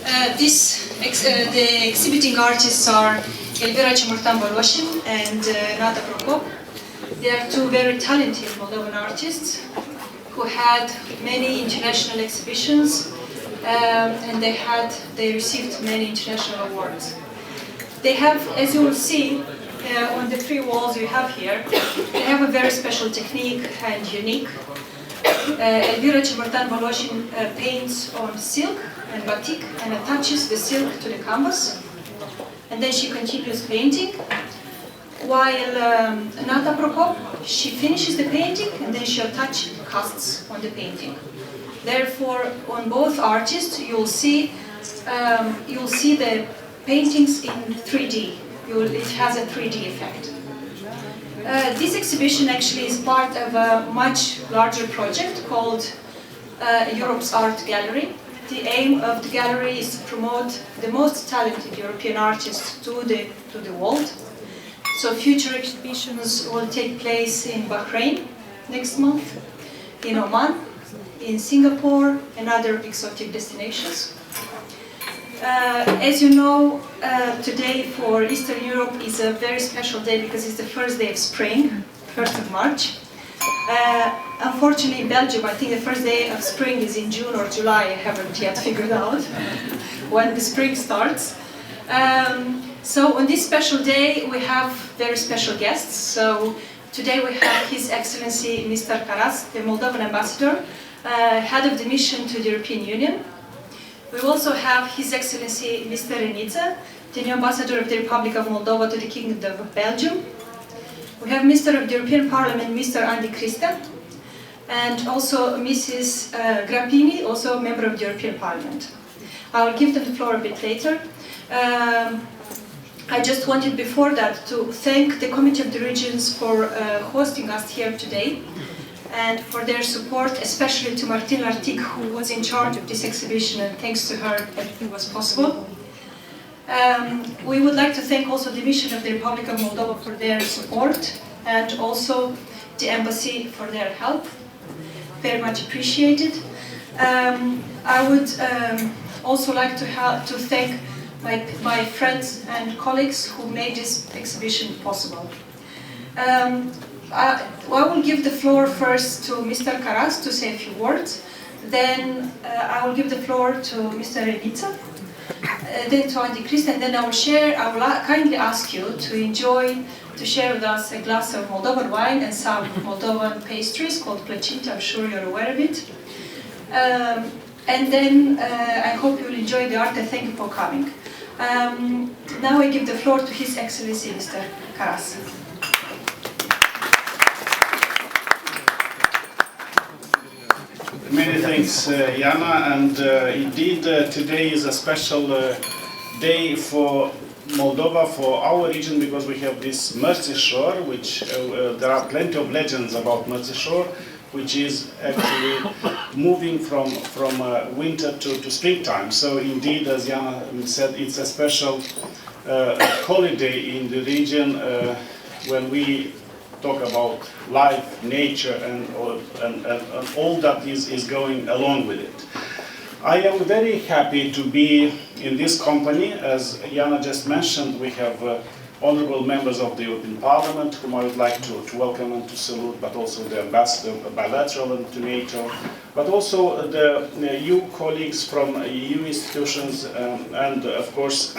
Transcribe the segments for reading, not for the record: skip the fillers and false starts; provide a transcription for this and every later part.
The exhibiting artists are Elvira Cemortan-Volosin and Natalia Procop. They are two very talented Moldovan artists who had many international exhibitions and they received many international awards. They have, as you will see on the three walls you have here, they have a very special technique and unique. Elvira Cemortan-Volosin paints on silk and batik and attaches the silk to the canvas, and then she continues painting. While Natalia Procop, she finishes the painting and then she attaches casts on the painting. Therefore, on both artists, you'll see the paintings in 3D. It has a 3D effect. This exhibition actually is part of a much larger project called Europe's Art Gallery. The aim of the gallery is to promote the most talented European artists to the world. So future exhibitions will take place in Bahrain next month, in Oman, in Singapore, and other exotic destinations. As you know, today for Eastern Europe is a very special day because it's the first day of spring, 1st of March. Unfortunately, in Belgium, I think the first day of spring is in June or July. I haven't yet figured out when the spring starts. So on this special day, we have very special guests. So today we have His Excellency Mr. Karas, the Moldovan ambassador, head of the mission to the European Union. We also have His Excellency Mr. Reniță, the new ambassador of the Republic of Moldova to the Kingdom of Belgium. We have Mr. of the European Parliament, Mr. Andy Christa, and also Mrs. Grappini, also a member of the European Parliament. I will give them the floor a bit later. I just wanted before that to thank the Committee of the Regions for hosting us here today and for their support, especially to Martin Lartic, who was in charge of this exhibition, and thanks to her everything was possible. We would like to thank also the mission of the Republic of Moldova for their support and also the embassy for their help. Very much appreciated. I would also like to thank my friends and colleagues who made this exhibition possible. I will give the floor first to Mr. Karas to say a few words. Then I will give the floor to Mr. Reniță, then to Andy Christa, and then I will kindly ask you to share with us a glass of Moldovan wine and some Moldovan pastries called plăcintă. I'm sure you're aware of it. And then I hope you will enjoy the art, and thank you for coming. Now I give the floor to His Excellency Mr. Karas. Many thanks, Iana, and indeed today is a special day for Moldova, for our region, because we have this Mărțișor, which there are plenty of legends about Mărțișor, which is actually moving from winter to springtime. So indeed, as Iana said, it's a special holiday in the region when we talk about life, nature, and all that is going along with it. I am very happy to be in this company. As Iana just mentioned, we have honorable members of the European Parliament, whom I would like to welcome and to salute, but also the ambassador bilateral and to NATO, but also the EU colleagues from EU institutions, and of course,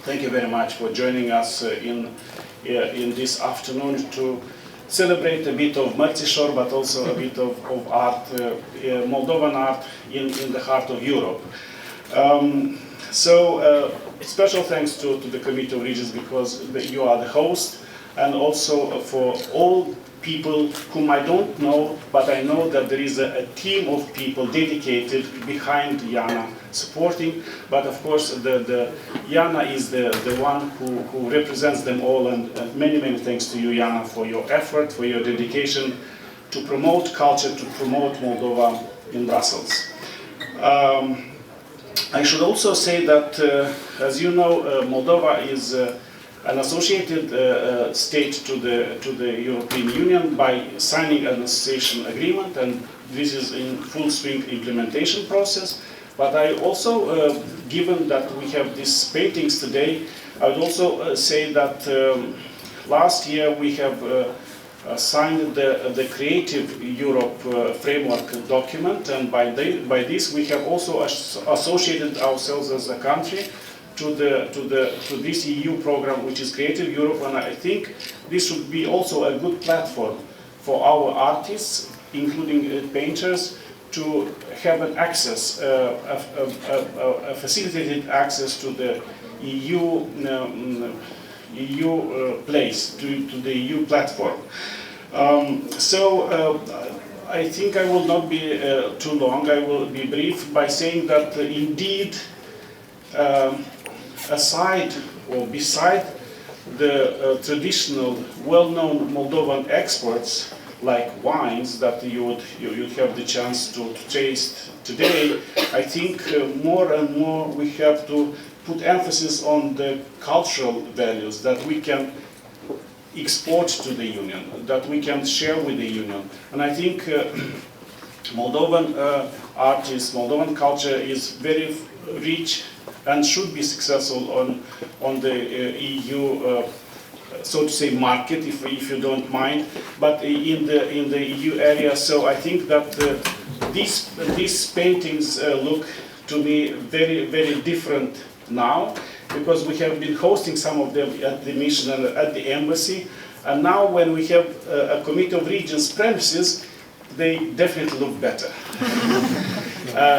thank you very much for joining us in this afternoon to celebrate a bit of Mărțișor, but also a bit of art, Moldovan art in the heart of Europe. Special thanks to the Committee of Regions, because you are the host, and also for all people whom I don't know, but I know that there is a team of people dedicated behind Iana supporting, but of course Iana is the one who represents them all, and many thanks to you, Iana, for your effort, for your dedication to promote culture, to promote Moldova in Brussels. I should also say that, as you know, Moldova is an associated state to the European Union by signing an association agreement, and this is in full swing implementation process. But I also, given that we have these paintings today, I would also say that last year we have signed the Creative Europe framework document, and by this we have also associated ourselves as a country to this EU program, which is Creative Europe, and I think this should be also a good platform for our artists, including painters, to have an access, a facilitated access to the EU place, to the EU platform. I think I will not be too long. I will be brief by saying that indeed, aside or beside the traditional, well-known Moldovan exports, like wines that you'd have the chance to taste today, I think more and more we have to put emphasis on the cultural values that we can export to the Union, that we can share with the Union. And I think Moldovan artists, Moldovan culture is very rich and should be successful on the EU so to say market, if you don't mind, but in the EU area. So I think that these paintings look to me very, very different now, because we have been hosting some of them at the mission and at the embassy, and now when we have a Committee of Regions premises, they definitely look better.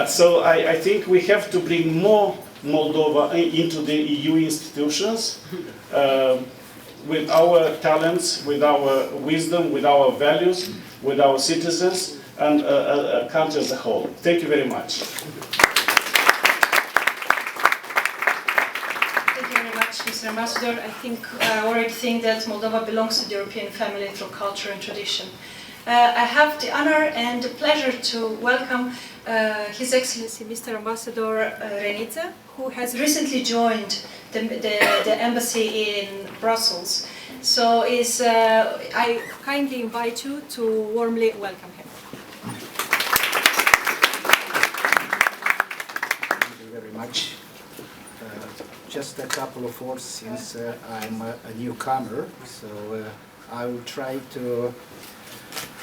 So I think we have to bring more Moldova into the EU institutions, with our talents, with our wisdom, with our values, with our citizens, and a country as a whole. Thank you very much. Thank you very much, Mr. Ambassador. I think I already think that Moldova belongs to the European family through culture and tradition. I have the honor and the pleasure to welcome His Excellency Mr. Ambassador Reniță, who has recently joined the embassy in Brussels. So I kindly invite you to warmly welcome him. Thank you very much. Just a couple of words, since I'm a newcomer, so I will try to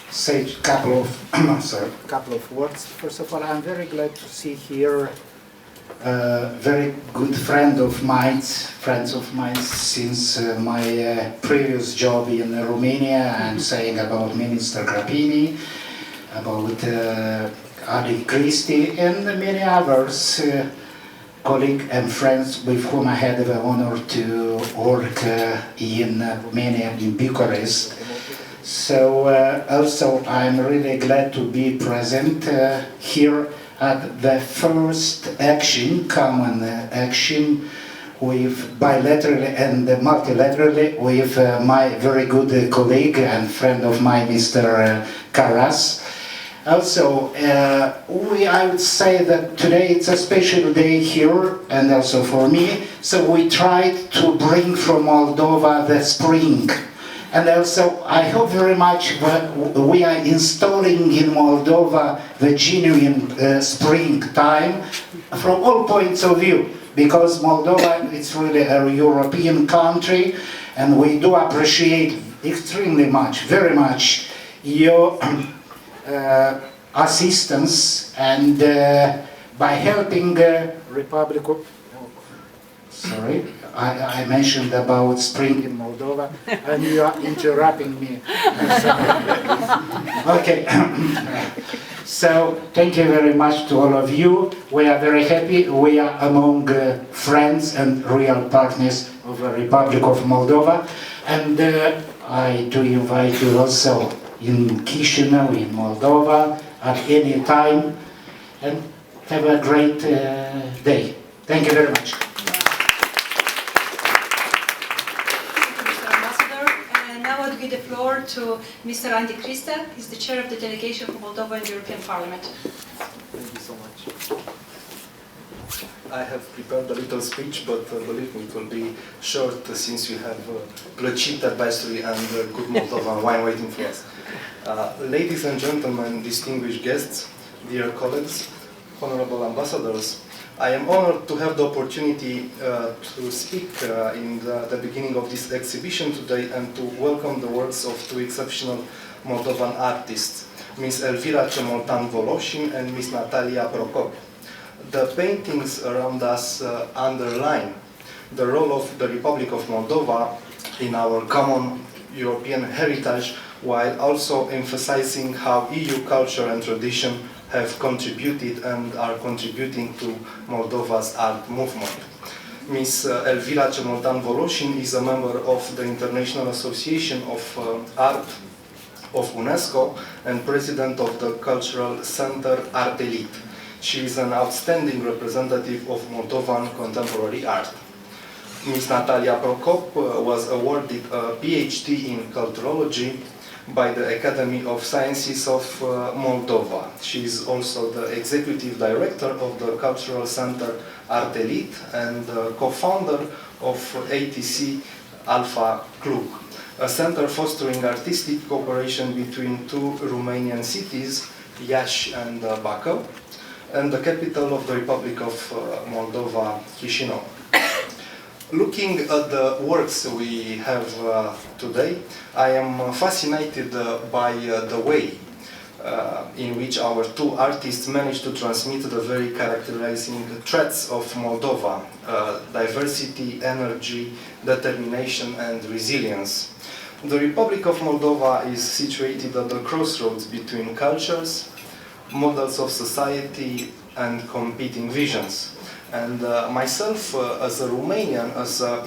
say a couple of words. First of all, I'm very glad to see here very good friends of mine since my previous job in Romania. I'm saying about Minister Grapini, about Adi Christie, and many others, colleagues and friends with whom I had the honor to work in Romania, in Bucharest. So also I'm really glad to be present here at the first common action with bilaterally and multilaterally with my very good colleague and friend of mine, Mr. Karas. Also, I would say that today it's a special day here and also for me, so we tried to bring from Moldova the spring. And also, I hope very much that we are installing in Moldova the genuine springtime from all points of view, because Moldova is really a European country, and we do appreciate extremely much, very much, your assistance, and by helping Republic of... Sorry, I mentioned about spring in Moldova, and you are interrupting me. Okay. So, thank you very much to all of you. We are very happy. We are among friends and real partners of the Republic of Moldova. And I do invite you also in Chisinau, in Moldova, at any time. And have a great day. Thank you very much. Give the floor to Mr. Andy Crista. He's the chair of the delegation for Moldova in the European Parliament. Thank you so much. I have prepared a little speech, but believe me, it will be short since we have Plăcit advisory and good Moldovan wine waiting for us. Ladies and gentlemen, distinguished guests, dear colleagues, honorable ambassadors, I am honored to have the opportunity to speak in the beginning of this exhibition today and to welcome the works of two exceptional Moldovan artists, Ms. Elvira Cemortan-Volosin and Ms. Natalia Procop. The paintings around us underline the role of the Republic of Moldova in our common European heritage, while also emphasizing how EU culture and tradition have contributed and are contributing to Moldova's art movement. Ms. Elvira Cemortan-Volosin is a member of the International Association of Art of UNESCO and president of the cultural center Art Elite. She is an outstanding representative of Moldovan contemporary art. Ms. Natalia Procop was awarded a PhD in culturology by the Academy of Sciences of Moldova. She is also the executive director of the cultural center Art Elite and co-founder of ATC Alpha Club, a center fostering artistic cooperation between two Romanian cities, Iași and Bacău, and the capital of the Republic of Moldova, Chișinău. Looking at the works we have today, I am fascinated by the way in which our two artists managed to transmit the very characterizing traits of Moldova, diversity, energy, determination and resilience. The Republic of Moldova is situated at the crossroads between cultures, models of society and competing visions. And myself, as a Romanian, as a